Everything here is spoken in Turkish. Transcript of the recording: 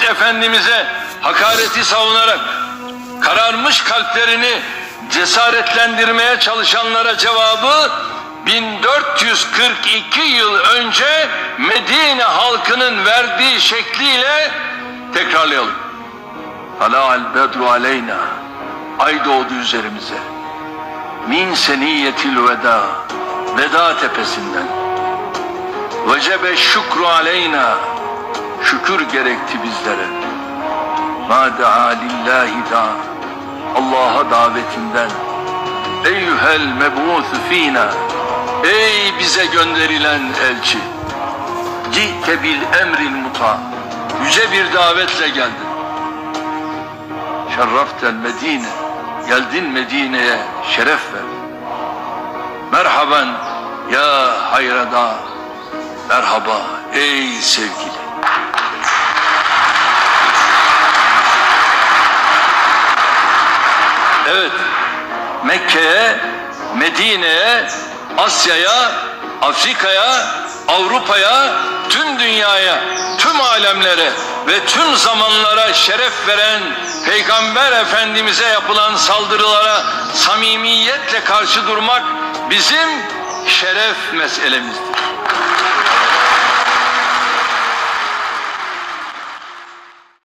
Efendimiz'e hakareti savunarak kararmış kalplerini cesaretlendirmeye çalışanlara cevabı 1442 yıl önce Medine halkının verdiği şekliyle tekrarlayalım. Tala'al bedru aleyna, ay doğdu üzerimize. Min seniyyetil veda, veda tepesinden. Vecebe şükru aleyna, şükür gerekti bizlere. Ma daa lillahi da, Allah'a davetinden. Eyyuhel mebûthü fînâ, ey bize gönderilen elçi. Ci'te bil emril muta, yüce bir davetle geldin. Şerraftel Medine, geldin Medine'ye şeref ver. Merhaben ya hayrada, merhaba ey sevgili. Evet, Mekke'ye, Medine'ye, Asya'ya, Afrika'ya, Avrupa'ya, tüm dünyaya, tüm alemlere ve tüm zamanlara şeref veren Peygamber Efendimiz'e yapılan saldırılara samimiyetle karşı durmak bizim şeref meselemizdir.